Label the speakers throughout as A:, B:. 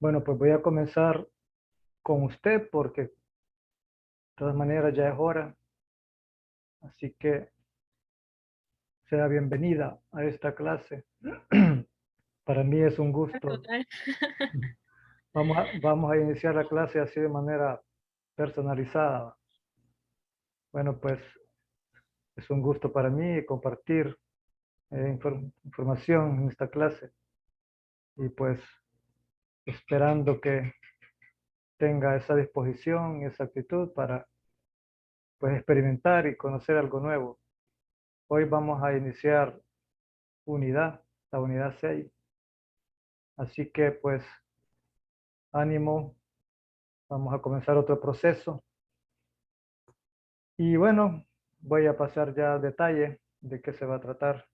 A: Bueno, pues voy a comenzar con usted porque de todas maneras ya es hora, así que sea bienvenida a esta clase. Para mí es un gusto.
B: Total.
A: Vamos a iniciar la clase así de manera personalizada. Bueno, pues es un gusto para mí compartir información en esta clase y pues esperando que tenga esa disposición y esa actitud para pues experimentar y conocer algo nuevo. Hoy vamos a iniciar unidad, la unidad 6. Así que pues ánimo, vamos a comenzar otro proceso. Y bueno, voy a pasar ya al detalle de qué se va a tratar.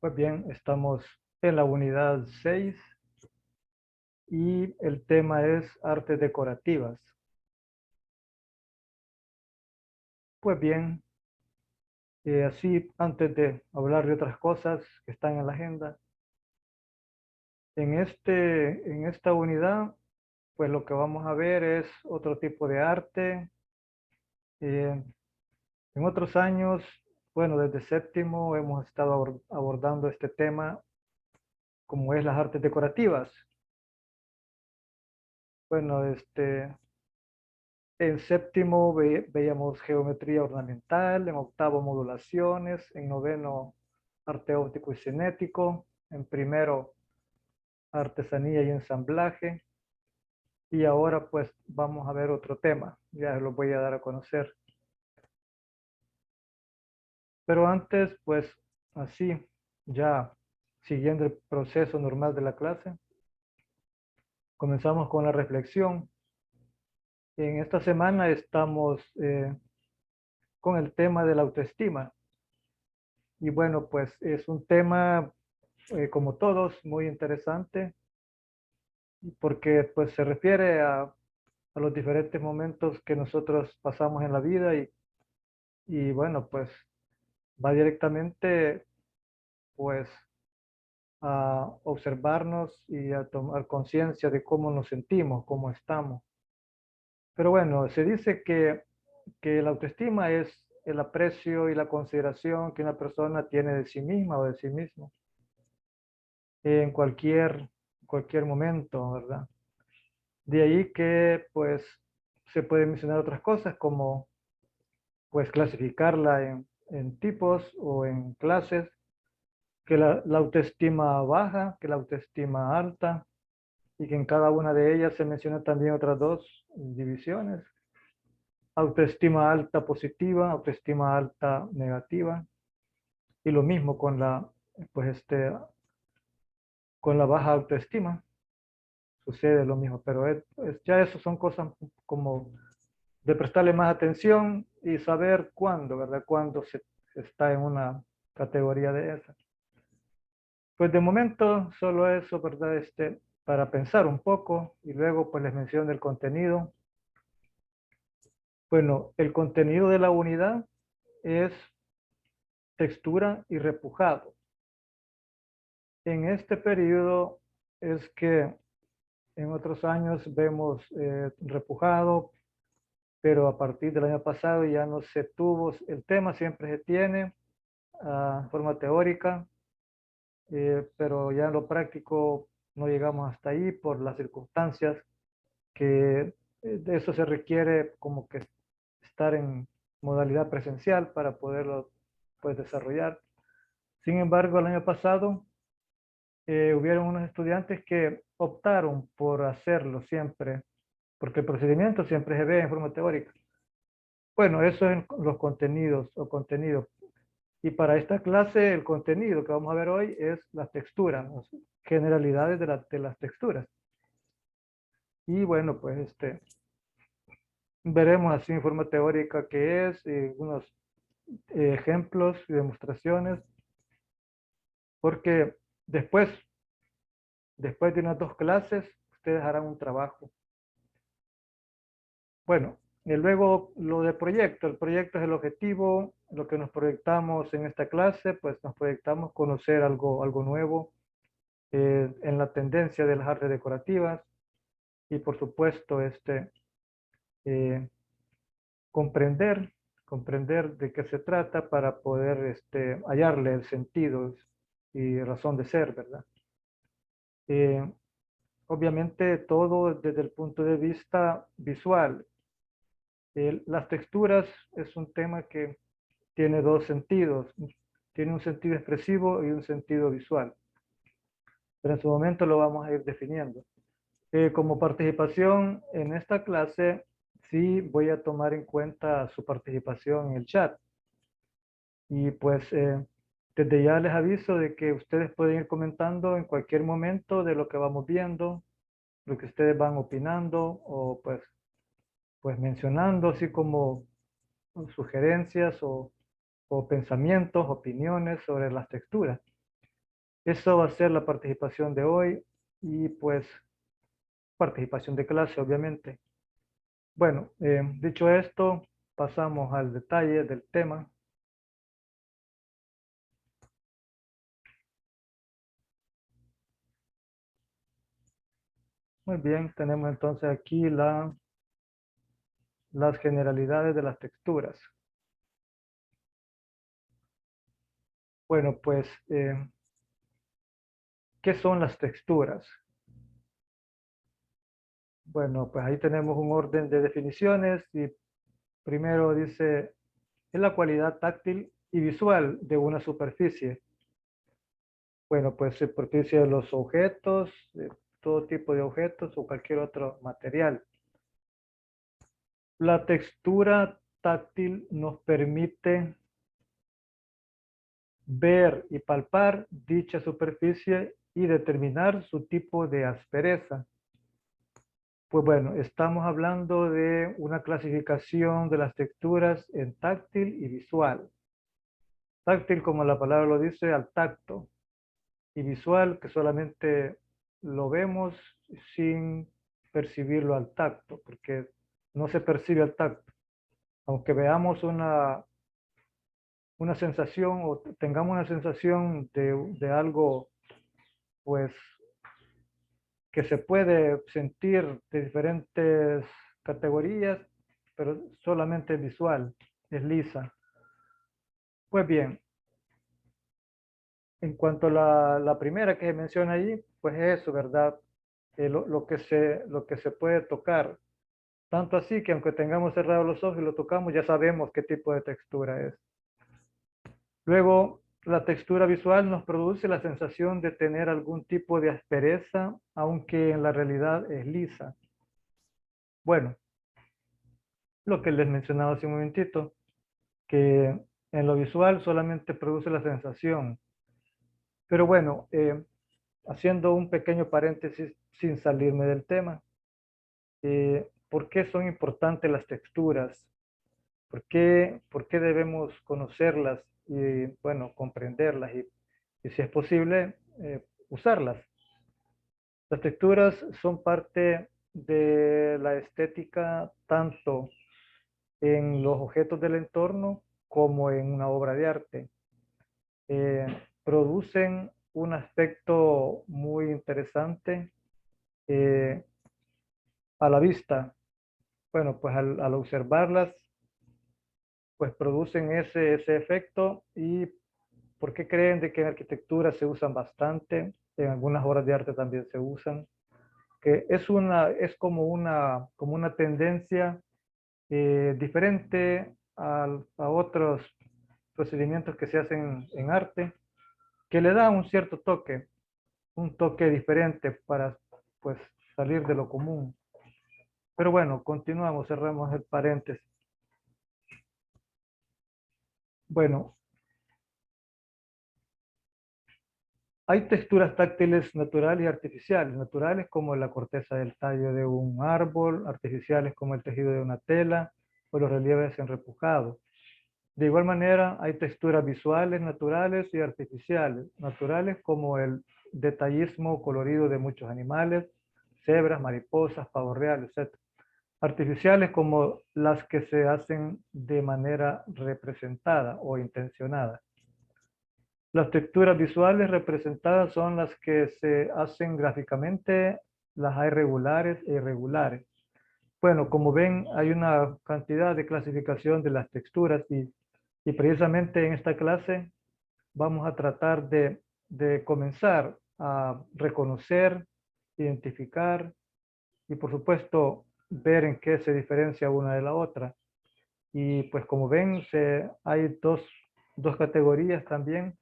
A: Pues bien, estamos en la unidad 6 y el tema es artes decorativas. Pues bien, así antes de hablar de otras cosas que están en la agenda, en esta unidad, pues lo que vamos a ver es otro tipo de arte. Eh, en otros años, bueno, desde séptimo hemos estado abordando este tema como es las artes decorativas. Bueno, en séptimo veíamos geometría ornamental, en octavo modulaciones, en noveno arte óptico y cinético, en primero artesanía y ensamblaje, y ahora pues vamos a ver otro tema, ya lo voy a dar a conocer. Pero antes pues así, ya siguiendo el proceso normal de la clase, comenzamos con la reflexión. En esta semana estamos con el tema de la autoestima. Y bueno, pues es un tema, como todos, muy interesante porque pues se refiere a los diferentes momentos que nosotros pasamos en la vida y bueno, pues va directamente pues a observarnos y a tomar conciencia de cómo nos sentimos, cómo estamos. Pero bueno, se dice que la autoestima es el aprecio y la consideración que una persona tiene de sí misma o de sí mismo en cualquier momento, ¿verdad? De ahí que pues se pueden mencionar otras cosas como pues clasificarla en tipos o en clases, que la autoestima baja, que la autoestima alta y que en cada una de ellas se mencionan también otras dos divisiones. Autoestima alta positiva, autoestima alta negativa y lo mismo con pues con la baja autoestima sucede lo mismo, pero ya eso son cosas como de prestarle más atención y saber cuándo, ¿verdad? Cuándo se está en una categoría de esa. Pues de momento solo eso, ¿verdad? Para pensar un poco y luego pues les menciono el contenido. Bueno, el contenido de la unidad es textura y repujado. En este periodo es que en otros años vemos repujado, pero a partir del año pasado ya no se tuvo, el tema siempre se tiene en forma teórica, pero ya en lo práctico no llegamos hasta ahí por las circunstancias que de eso se requiere como que estar en modalidad presencial para poderlo pues desarrollar. Sin embargo, el año pasado hubieron unos estudiantes que optaron por hacerlo siempre, porque el procedimiento siempre se ve en forma teórica. Bueno, eso es los contenidos o contenido. Y para esta clase, el contenido que vamos a ver hoy es las texturas, las generalidades de las texturas. Y bueno, pues veremos así en forma teórica qué es, unos ejemplos y demostraciones, porque después de unas 2 clases, ustedes harán un trabajo. Bueno, luego lo de proyecto. El proyecto es el objetivo, lo que nos proyectamos en esta clase, pues nos proyectamos conocer algo nuevo en la tendencia de las artes decorativas y por supuesto eh, comprender, comprender de qué se trata para poder hallarle el sentido y razón de ser, ¿verdad? Eh, Obviamente todo desde el punto de vista visual. Las texturas es un tema que tiene dos sentidos. Tiene un sentido expresivo y un sentido visual. Pero en su momento lo vamos a ir definiendo. Como participación en esta clase, sí voy a tomar en cuenta su participación en el chat. Y pues desde ya les aviso de que ustedes pueden ir comentando en cualquier momento de lo que vamos viendo, lo que ustedes van opinando o pues mencionando, así como sugerencias o pensamientos, opiniones sobre las texturas. Eso va a ser la participación de hoy y pues participación de clase, obviamente. Bueno, dicho esto, pasamos al detalle del tema. Muy bien, tenemos entonces aquí las generalidades de las texturas. Bueno, pues, ¿qué son las texturas? Bueno, pues ahí tenemos un orden de definiciones y primero dice, es la cualidad táctil y visual de una superficie. Bueno, pues superficie de los objetos, de todo tipo de objetos o cualquier otro material. La textura táctil nos permite ver y palpar dicha superficie y determinar su tipo de aspereza. Pues bueno, estamos hablando de una clasificación de las texturas en táctil y visual. Táctil, como la palabra lo dice, al tacto, y visual, que solamente lo vemos sin percibirlo al tacto, porque no se percibe al tacto. Aunque veamos una sensación o tengamos una sensación de algo, pues, que se puede sentir de diferentes categorías, pero solamente visual, es lisa. Pues bien, en cuanto a la primera que se menciona allí, pues es eso, ¿verdad? Lo que se puede tocar. Tanto así que aunque tengamos cerrados los ojos y lo tocamos, ya sabemos qué tipo de textura es. Luego, la textura visual nos produce la sensación de tener algún tipo de aspereza, aunque en la realidad es lisa. Bueno, lo que les mencionaba hace un momentito, que en lo visual solamente produce la sensación. Pero bueno, haciendo un pequeño paréntesis sin salirme del tema, ¿por qué son importantes las texturas? Por qué debemos conocerlas y, bueno, comprenderlas y si es posible, usarlas? Las texturas son parte de la estética tanto en los objetos del entorno como en una obra de arte. Eh, Producen un aspecto muy interesante eh, a la vista. Bueno, pues al observarlas, pues producen ese efecto. ¿Y por qué creen de que en arquitectura se usan bastante? En algunas obras de arte también se usan. Que es como una tendencia diferente a otros procedimientos que se hacen en arte, que le da un toque diferente para pues salir de lo común. Pero bueno, continuamos, cerramos el paréntesis. Bueno, hay texturas táctiles naturales y artificiales. Naturales como la corteza del tallo de un árbol, artificiales como el tejido de una tela o los relieves en repujado. De igual manera, hay texturas visuales naturales y artificiales. Naturales como el detallismo colorido de muchos animales, cebras, mariposas, pavos reales, etc. artificiales como las que se hacen de manera representada o intencionada. Las texturas visuales representadas son las que se hacen gráficamente, las hay regulares e irregulares. Bueno, como ven, hay una cantidad de clasificación de las texturas y precisamente en esta clase vamos a tratar de comenzar a reconocer, identificar y por supuesto ver en qué se diferencia una de la otra. Y pues como ven, hay dos categorías también.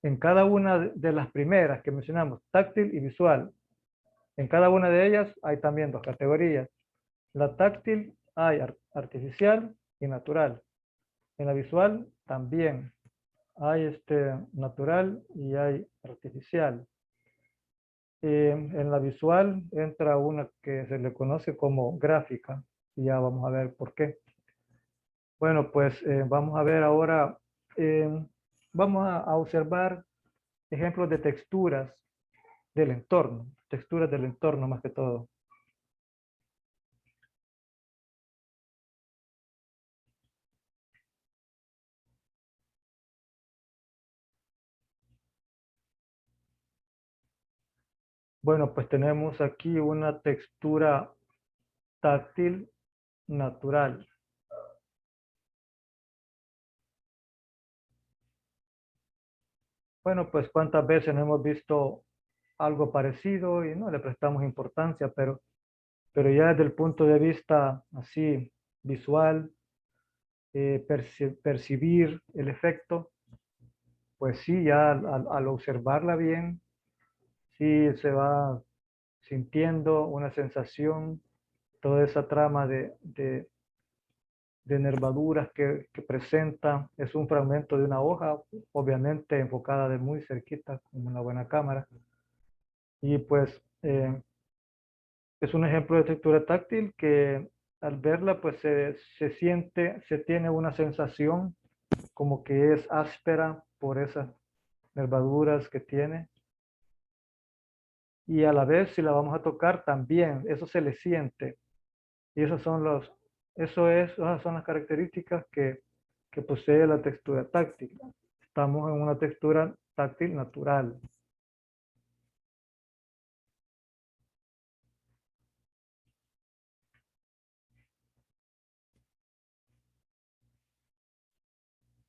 A: En cada una de las primeras que mencionamos, táctil y visual, en cada una de ellas hay también dos categorías. La táctil hay artificial y natural. En la visual también hay natural y hay artificial. En la visual entra una que se le conoce como gráfica y ya vamos a ver por qué. Bueno, pues vamos a ver ahora, vamos a observar ejemplos de texturas del entorno más que todo. Bueno, pues tenemos aquí una textura táctil natural. Bueno, pues cuántas veces no hemos visto algo parecido y no le prestamos importancia, pero ya desde el punto de vista así visual, percibir el efecto, pues sí, ya al observarla bien, sí se va sintiendo una sensación, toda esa trama de nervaduras que presenta, es un fragmento de una hoja, obviamente enfocada de muy cerquita, con una buena cámara, y pues es un ejemplo de textura táctil que al verla pues se siente, se tiene una sensación como que es áspera por esas nervaduras que tiene. Y a la vez si la vamos a tocar también, eso se le siente. Y esas son las características que posee la textura táctil. Estamos en una textura táctil natural.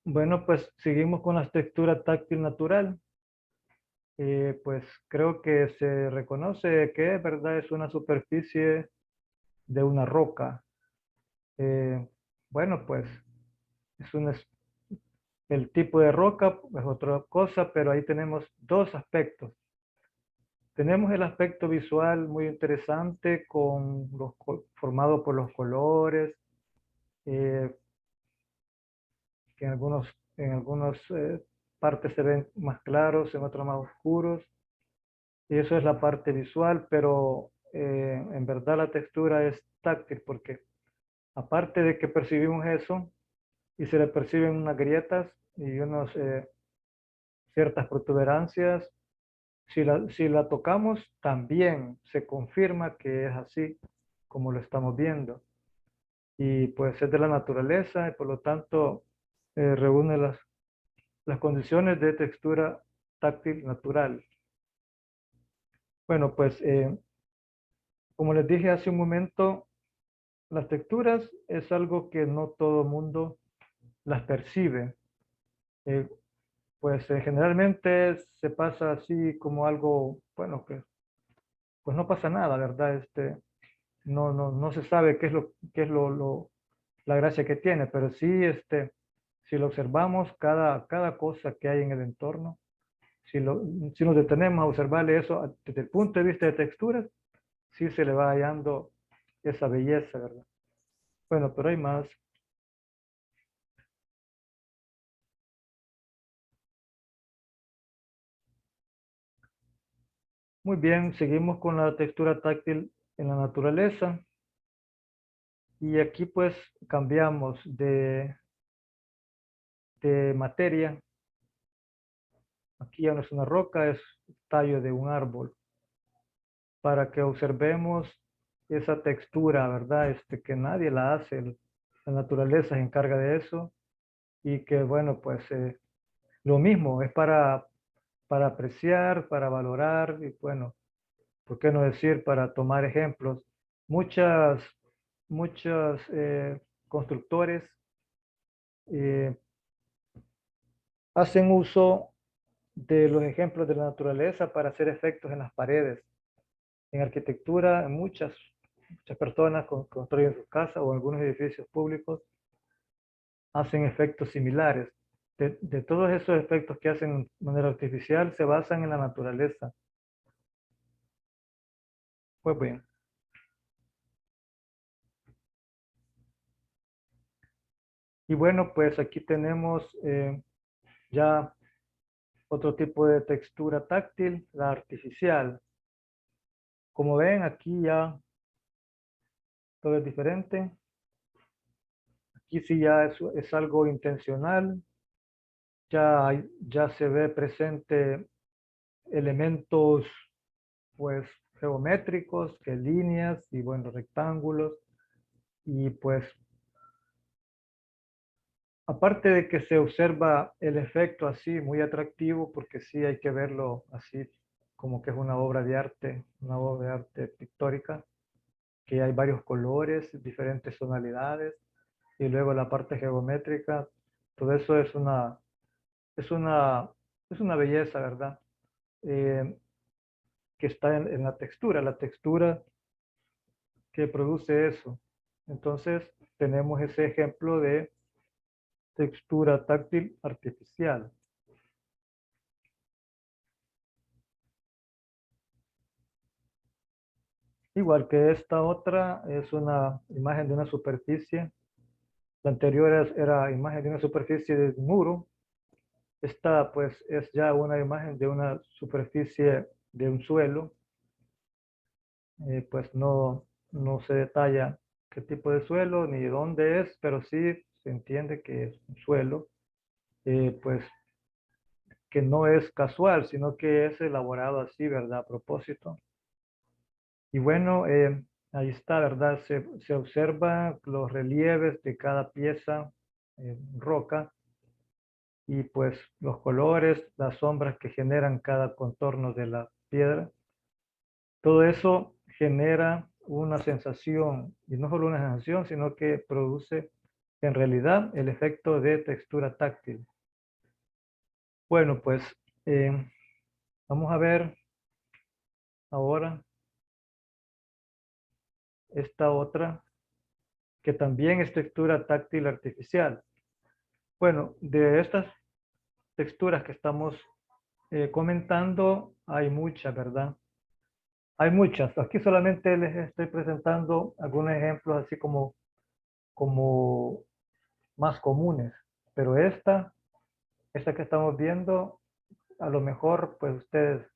A: Bueno, pues seguimos con la textura táctil natural. Pues creo que se reconoce que es verdad, es una superficie de una roca. Eh, bueno, pues es el tipo de roca es otra cosa, pero ahí tenemos dos aspectos. Tenemos el aspecto visual muy interesante formado por los colores, eh, que en algunas partes se ven más claros, en otras más oscuros. Y eso es la parte visual, pero en verdad la textura es táctil porque aparte de que percibimos eso y se le perciben unas grietas y ciertas protuberancias, si la tocamos también se confirma que es así como lo estamos viendo. Y pues es de la naturaleza y por lo tanto reúne las condiciones de textura táctil natural. Bueno, pues como les dije hace un momento, las texturas es algo que no todo mundo las percibe. Eh, pues generalmente se pasa así como algo, bueno, que pues no pasa nada, ¿verdad? No se sabe qué es la gracia que tiene, pero sí, si lo observamos, cada cosa que hay en el entorno, si nos detenemos a observarle eso desde el punto de vista de texturas, sí se le va hallando esa belleza, ¿verdad? Bueno, pero hay más. Muy bien, seguimos con la textura táctil en la naturaleza. Y aquí pues cambiamos de materia. Aquí ya no es una roca, es tallo de un árbol. Para que observemos esa textura, ¿verdad? Que nadie la hace, la naturaleza se encarga de eso y que bueno, pues lo mismo, es para apreciar, para valorar y bueno, ¿por qué no decir para tomar ejemplos? Muchos constructores eh, hacen uso de los ejemplos de la naturaleza para hacer efectos en las paredes. En arquitectura, muchas personas construyen sus casas o algunos edificios públicos hacen efectos similares. De todos esos efectos que hacen de manera artificial se basan en la naturaleza. Pues bien. Y bueno, pues aquí tenemos ya otro tipo de textura táctil, la artificial. Como ven, aquí ya todo es diferente. Aquí sí ya es algo intencional. Ya se ve presente elementos pues geométricos, que líneas y bueno, rectángulos. Y pues aparte de que se observa el efecto así muy atractivo, porque sí hay que verlo así como que es una obra de arte, una obra de arte pictórica, que hay varios colores, diferentes tonalidades, y luego la parte geométrica, todo eso es una, es una belleza, ¿verdad? Eh, que está en la textura que produce eso. Entonces, tenemos ese ejemplo de textura táctil artificial. Igual que esta otra es una imagen de una superficie. La anterior era imagen de una superficie de un muro. Esta pues es ya una imagen de una superficie de un suelo. Pues no se detalla qué tipo de suelo ni dónde es, pero sí se entiende que es un suelo, pues que no es casual, sino que es elaborado así, ¿verdad? A propósito. Y bueno, ahí está, ¿verdad? Se observa los relieves de cada pieza roca y pues los colores, las sombras que generan cada contorno de la piedra. Todo eso genera una sensación, y no solo una sensación, sino que produce en realidad el efecto de textura táctil. Bueno, pues eh, vamos a ver ahora esta otra que también es textura táctil artificial. Bueno, de estas texturas que estamos comentando hay muchas, ¿verdad? Hay muchas. Aquí solamente les estoy presentando algunos ejemplos así como más comunes. Pero esta que estamos viendo, a lo mejor pues ustedes,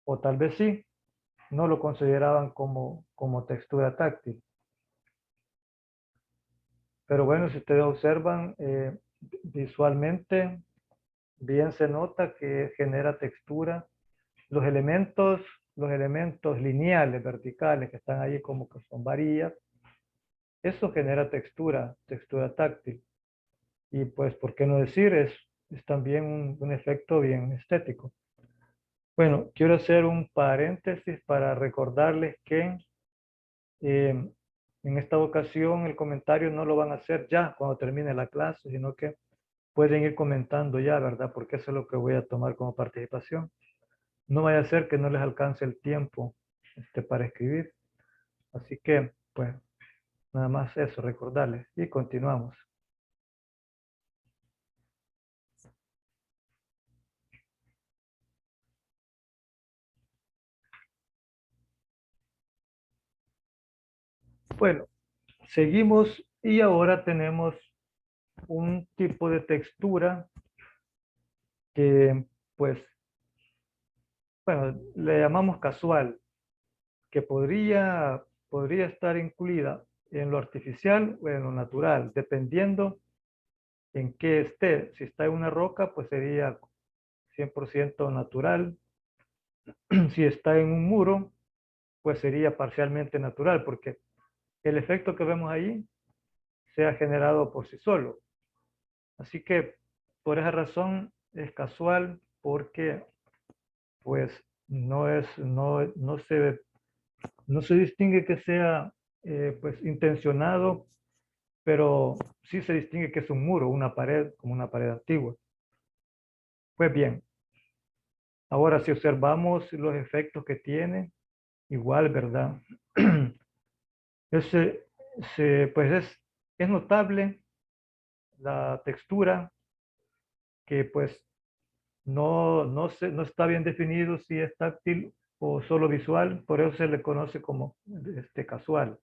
A: o tal vez sí, no lo consideraban como textura táctil. Pero bueno, si ustedes observan visualmente, bien se nota que genera textura. Los elementos, los elementos lineales, verticales, que están ahí como que son varillas, eso genera textura táctil. Y pues, ¿por qué no decir? Es también un efecto bien estético. Bueno, quiero hacer un paréntesis para recordarles que eh, en esta ocasión el comentario no lo van a hacer ya cuando termine la clase, sino que pueden ir comentando ya, ¿verdad? Porque eso es lo que voy a tomar como participación. No vaya a ser que no les alcance el tiempo para escribir. Así que, pues, nada más eso, recordarles. Y continuamos. Bueno, seguimos y ahora tenemos un tipo de textura que, pues, bueno, le llamamos casual, que podría estar incluida en lo artificial o en lo natural, dependiendo en qué esté. Si está en una roca, pues sería 100% natural. Si está en un muro, pues sería parcialmente natural, porque el efecto que vemos ahí se ha generado por sí solo. Así que por esa razón es casual, porque pues no se distingue que sea pues intencionado, pero sí se distingue que es un muro, una pared, como una pared antigua. Pues bien, ahora si observamos los efectos que tiene, igual, ¿verdad? Ese, pues es notable la textura, que pues no está bien definido si es táctil o solo visual, por eso se le conoce como casual.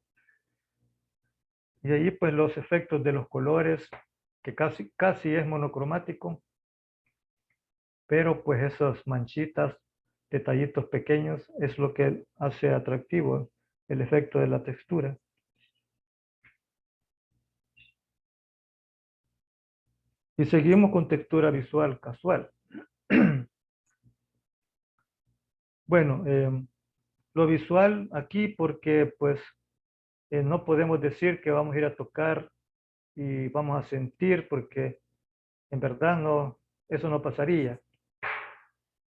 A: Y ahí pues los efectos de los colores, que casi es monocromático, pero pues esas manchitas, detallitos pequeños, es lo que hace atractivo el efecto de la textura. Y seguimos con textura visual casual. Bueno, lo visual aquí, porque pues no podemos decir que vamos a ir a tocar y vamos a sentir, porque en verdad no, eso no pasaría,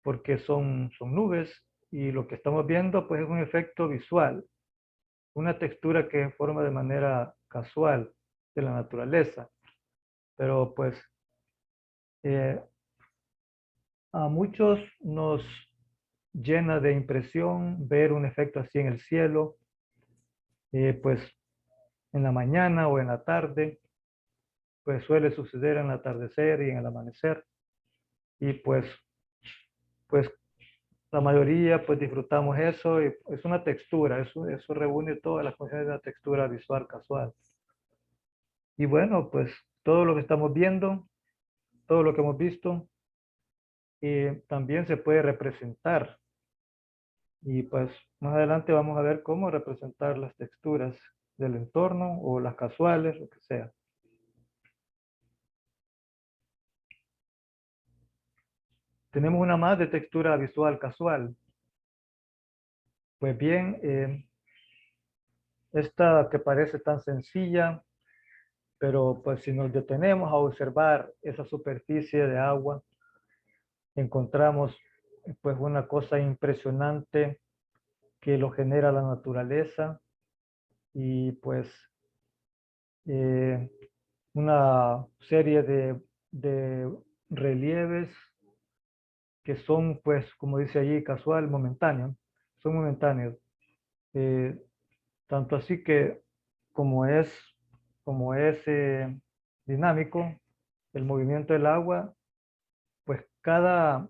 A: porque son nubes, y lo que estamos viendo pues es un efecto visual, una textura que forma de manera casual de la naturaleza. Pero pues eh, a muchos nos llena de impresión ver un efecto así en el cielo, pues en la mañana o en la tarde, pues suele suceder en el atardecer y en el amanecer. Y pues la mayoría pues disfrutamos eso, y es una textura, eso reúne todas las condiciones de una textura visual casual. Y bueno, pues todo lo que estamos viendo, todo lo que hemos visto, también se puede representar. Y pues más adelante vamos a ver cómo representar las texturas del entorno o las casuales, lo que sea. Tenemos una más de textura visual casual. Pues bien, esta que parece tan sencilla, pero pues si nos detenemos a observar esa superficie de agua, encontramos pues una cosa impresionante que lo genera la naturaleza, y pues eh, una serie de relieves que son, pues, como dice allí, casual, momentáneo, son momentáneos. Eh, Tanto así que como es, como es dinámico el movimiento del agua, pues cada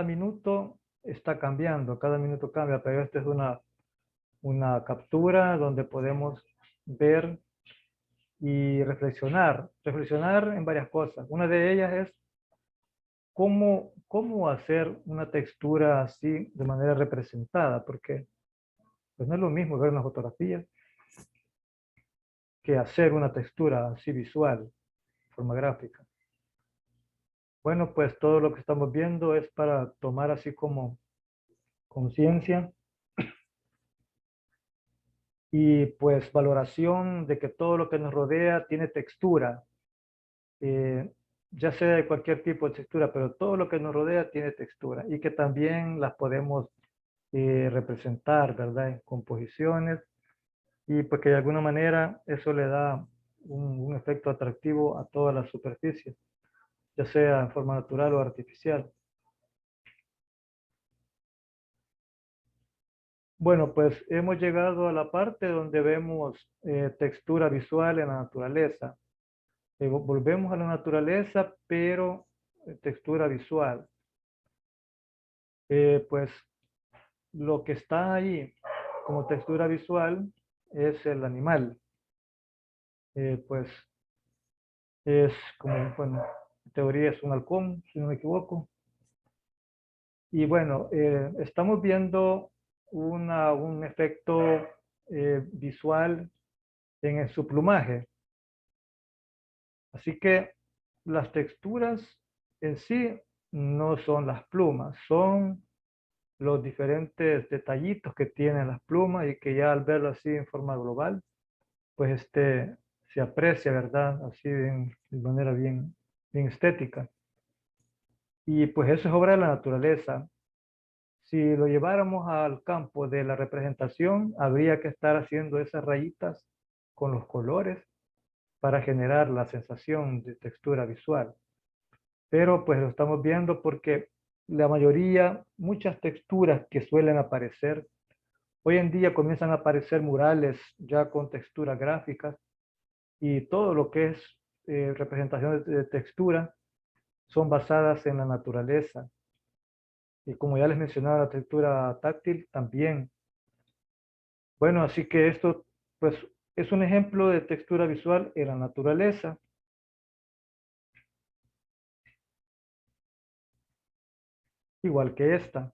A: minuto está cambiando, cada minuto cambia, pero esta es una captura donde podemos ver y reflexionar en varias cosas. Una de ellas es cómo hacer una textura así de manera representada, porque pues no es lo mismo ver una fotografía que hacer una textura así visual, forma gráfica. Bueno, pues todo lo que estamos viendo es para tomar así como conciencia y pues valoración de que todo lo que nos rodea tiene textura, eh, ya sea de cualquier tipo de textura, pero todo lo que nos rodea tiene textura, y que también las podemos representar, ¿verdad? En composiciones, y pues que de alguna manera eso le da un efecto atractivo a toda la superficie, ya sea en forma natural o artificial. Bueno, pues hemos llegado a la parte donde vemos textura visual en la naturaleza. Volvemos a la naturaleza, pero textura visual. Pues lo que está ahí como textura visual es el animal. Pues es como, bueno, en teoría es un halcón, si no me equivoco. Y bueno, estamos viendo un efecto visual en su plumaje. Así que las texturas en sí no son las plumas, son los diferentes detallitos que tienen las plumas y que ya al verlo así en forma global, pues se aprecia, ¿verdad? Así de manera bien estética. Y pues eso es obra de la naturaleza. Si lo lleváramos al campo de la representación, habría que estar haciendo esas rayitas con los colores para generar la sensación de textura visual. Pero pues lo estamos viendo porque la mayoría, muchas texturas que suelen aparecer, hoy en día comienzan a aparecer murales ya con texturas gráficas y todo lo que es representación de textura son basadas en la naturaleza. Y como ya les mencionaba, la textura táctil también. Bueno, así que esto pues es un ejemplo de textura visual en la naturaleza. Igual que esta.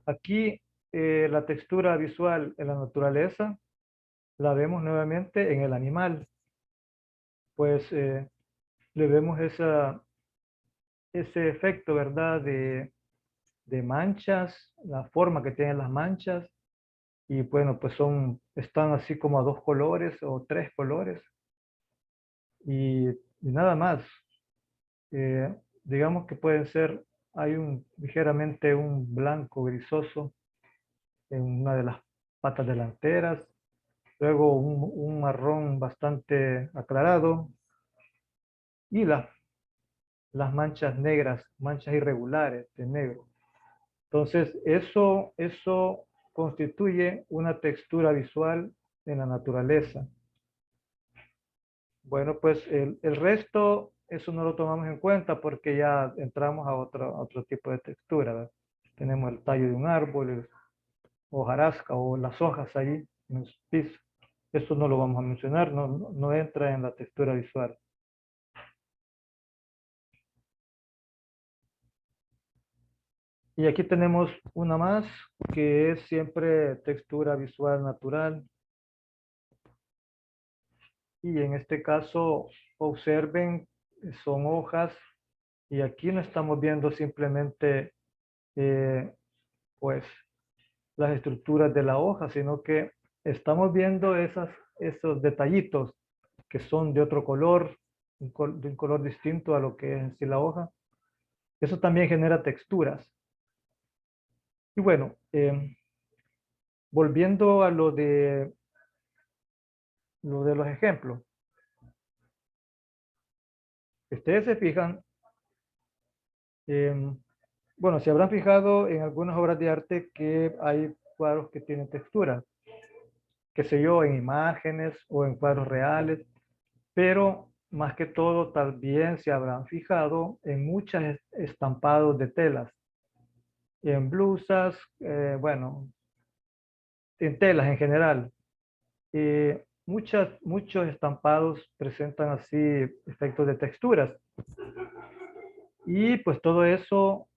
A: Aquí la textura visual en la naturaleza la vemos nuevamente en el animal. Pues le vemos ese efecto, ¿verdad? De manchas, la forma que tienen las manchas. Y bueno, pues están así como a dos colores o tres colores. Y nada más. Eh, digamos que pueden ser, hay ligeramente un blanco grisoso en una de las patas delanteras, luego un marrón bastante aclarado y las manchas negras, manchas irregulares de negro. Entonces, eso constituye una textura visual en la naturaleza. Bueno, pues el resto, eso no lo tomamos en cuenta porque ya entramos a otro tipo de textura, ¿verdad? Tenemos el tallo de un árbol, hojarasca o las hojas allí en el piso. Eso no lo vamos a mencionar, no entra en la textura visual. Y aquí tenemos una más que es siempre textura visual natural. Y en este caso, observen, son hojas y aquí no estamos viendo simplemente pues las estructuras de la hoja, sino que estamos viendo esos detallitos que son de otro color, de un color distinto a lo que es en sí la hoja. Eso también genera texturas. Y bueno, volviendo a lo de los ejemplos. Ustedes se fijan, bueno, se habrán fijado en algunas obras de arte que hay cuadros que tienen textura, qué sé yo, en imágenes o en cuadros reales, pero más que todo también se habrán fijado en muchos estampados de telas, en blusas, bueno, en telas en general. Muchos estampados presentan así efectos de texturas y pues todo eso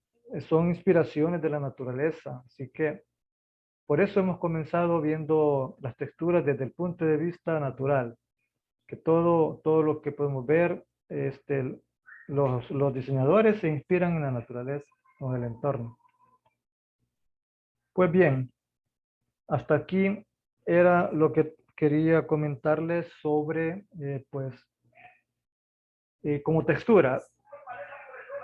A: son inspiraciones de la naturaleza, así que por eso hemos comenzado viendo las texturas desde el punto de vista natural, que todo lo que podemos ver, los diseñadores se inspiran en la naturaleza o en el entorno. Pues bien, hasta aquí era lo que quería comentarles sobre, pues, como textura.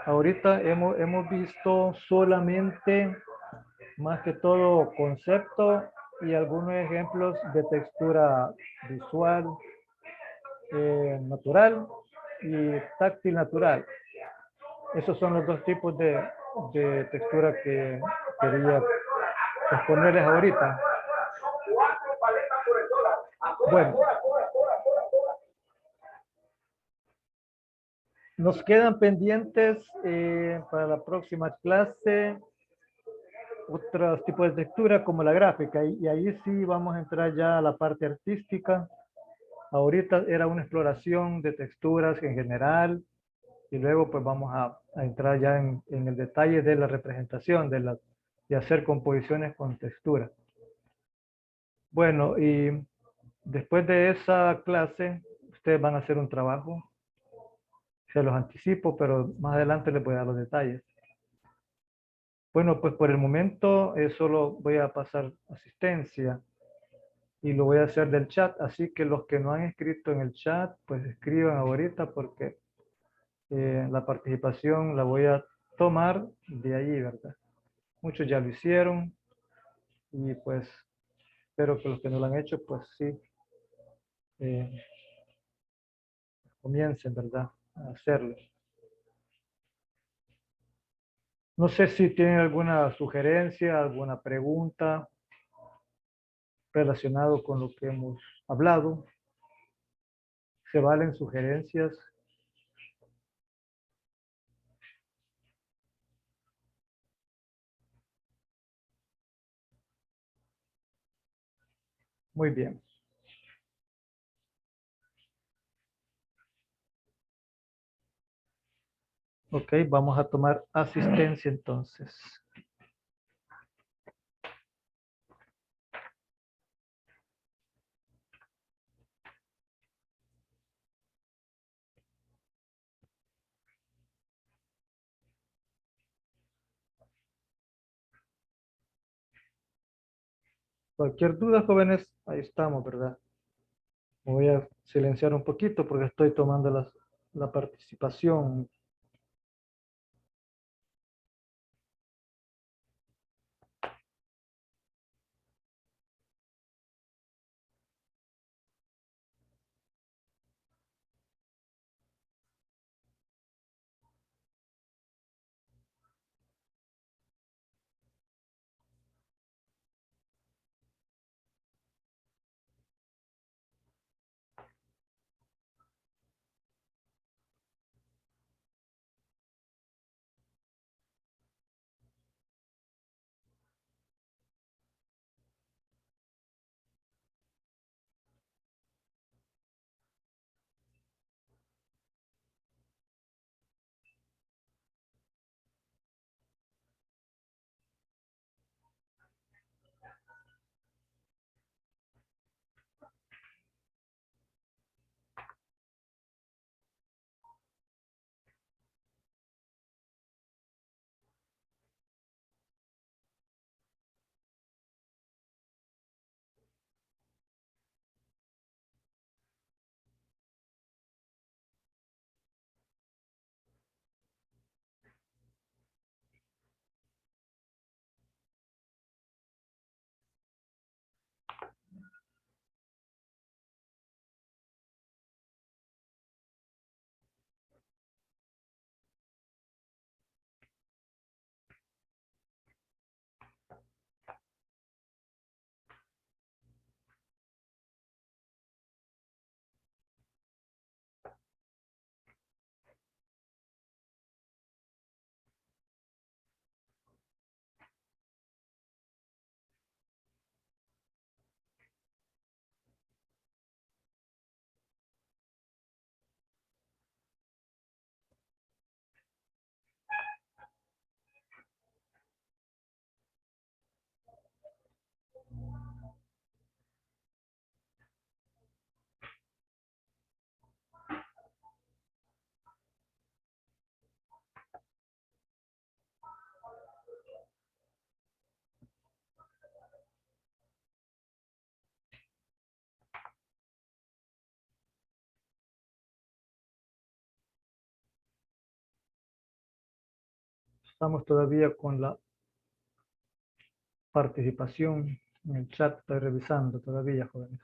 A: Ahorita hemos visto solamente, más que todo, concepto y algunos ejemplos de textura visual, natural y táctil natural. Esos son los dos tipos de textura que quería exponerles ahorita. Bueno, nos quedan pendientes para la próxima clase otros tipos de textura como la gráfica y ahí sí vamos a entrar ya a la parte artística. Ahorita era una exploración de texturas en general y luego pues vamos a entrar ya en el detalle de la representación, de hacer composiciones con textura. Bueno, y después de esa clase, ustedes van a hacer un trabajo. Se los anticipo, pero más adelante les voy a dar los detalles. Bueno, pues por el momento solo voy a pasar asistencia y lo voy a hacer del chat, así que los que no han escrito en el chat, pues escriban ahorita porque la participación la voy a tomar de ahí, ¿verdad? Muchos ya lo hicieron y pues espero que los que no lo han hecho, pues sí, eh, comiencen, ¿verdad? A hacerlo. No sé si tienen alguna sugerencia, alguna pregunta relacionado con lo que hemos hablado. Se valen sugerencias. Muy bien. Ok, vamos a tomar asistencia entonces. Cualquier duda, jóvenes, ahí estamos, ¿verdad? Me voy a silenciar un poquito porque estoy tomando la participación. Estamos todavía con la participación en el chat. Estoy revisando todavía, jóvenes.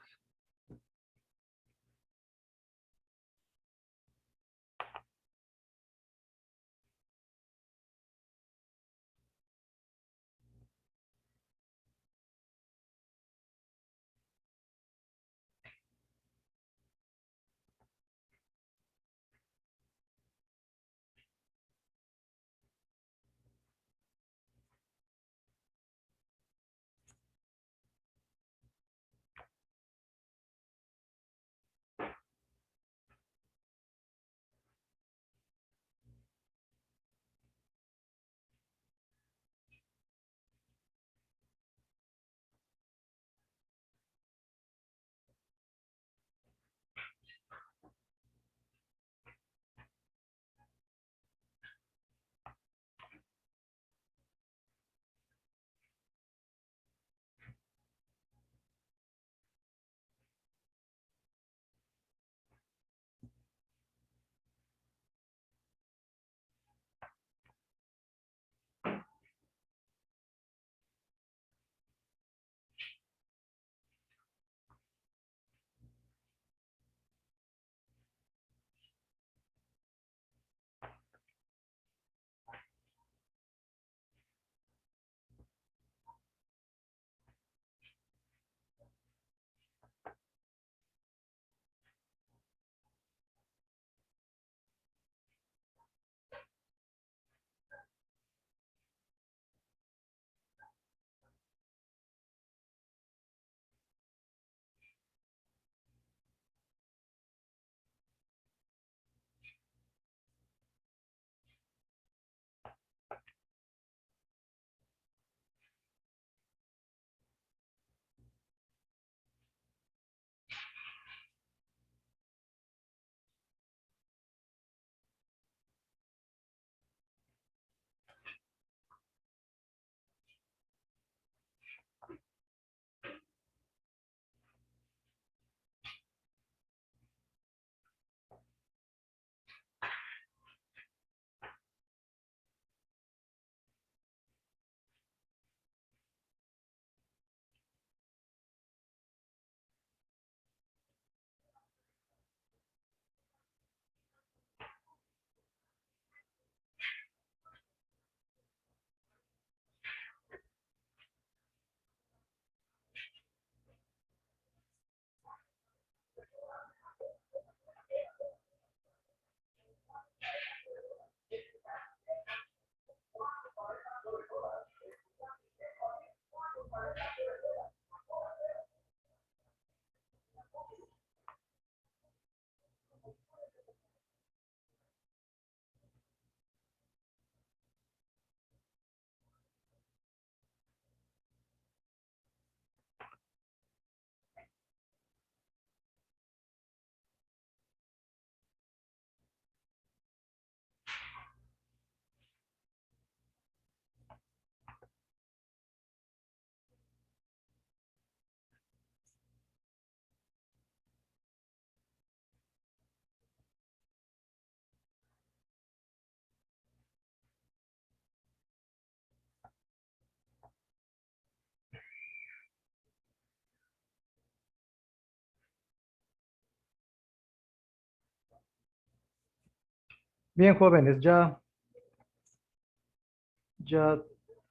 A: Bien, jóvenes, ya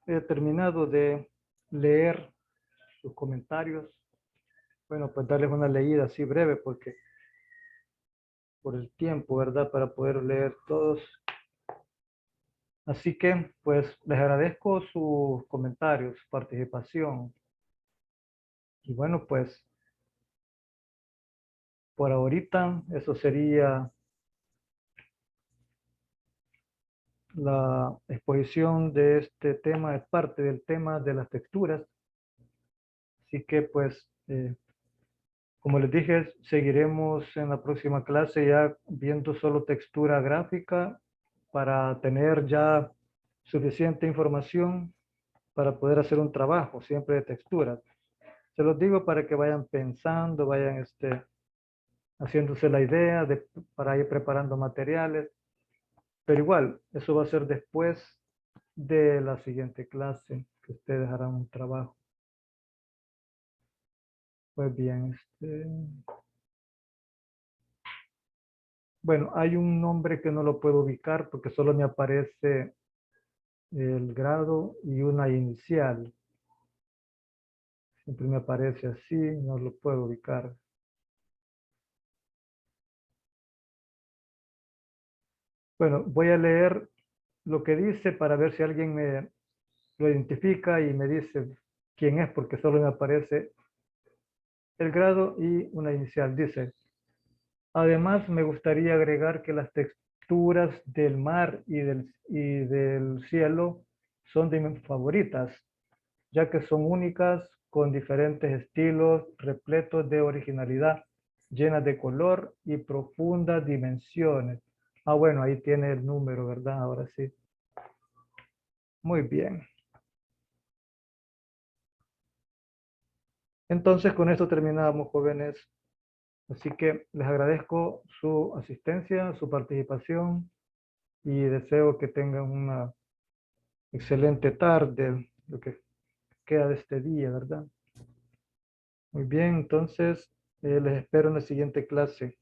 A: he terminado de leer sus comentarios. Bueno, pues darles una leída así breve porque por el tiempo, ¿verdad? Para poder leer todos. Así que, pues, les agradezco sus comentarios, su participación. Y bueno, pues, por ahorita, eso sería la exposición de este tema, es parte del tema de las texturas. Así que, pues, como les dije, seguiremos en la próxima clase ya viendo solo textura gráfica para tener ya suficiente información para poder hacer un trabajo siempre de texturas. Se los digo para que vayan pensando, vayan haciéndose la idea para ir preparando materiales. Pero igual, eso va a ser después de la siguiente clase, que ustedes harán un trabajo. Pues bien, bueno, hay un nombre que no lo puedo ubicar porque solo me aparece el grado y una inicial. Siempre me aparece así, no lo puedo ubicar. Bueno, voy a leer lo que dice para ver si alguien me lo identifica y me dice quién es, porque solo me aparece el grado y una inicial. Dice, además me gustaría agregar que las texturas del mar y del cielo son de mis favoritas, ya que son únicas, con diferentes estilos, repletos de originalidad, llenas de color y profundas dimensiones. Ah, bueno, ahí tiene el número, ¿verdad? Ahora sí. Muy bien. Entonces, con esto terminamos, jóvenes. Así que les agradezco su asistencia, su participación y deseo que tengan una excelente tarde, lo que queda de este día, ¿verdad? Muy bien, entonces les espero en la siguiente clase.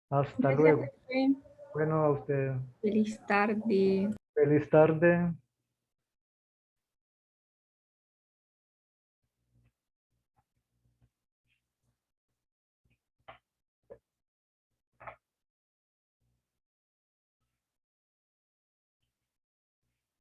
A: Hasta
B: Gracias,
A: luego.
B: profe.
A: Bueno, a usted,
B: Feliz tarde.
A: feliz tarde.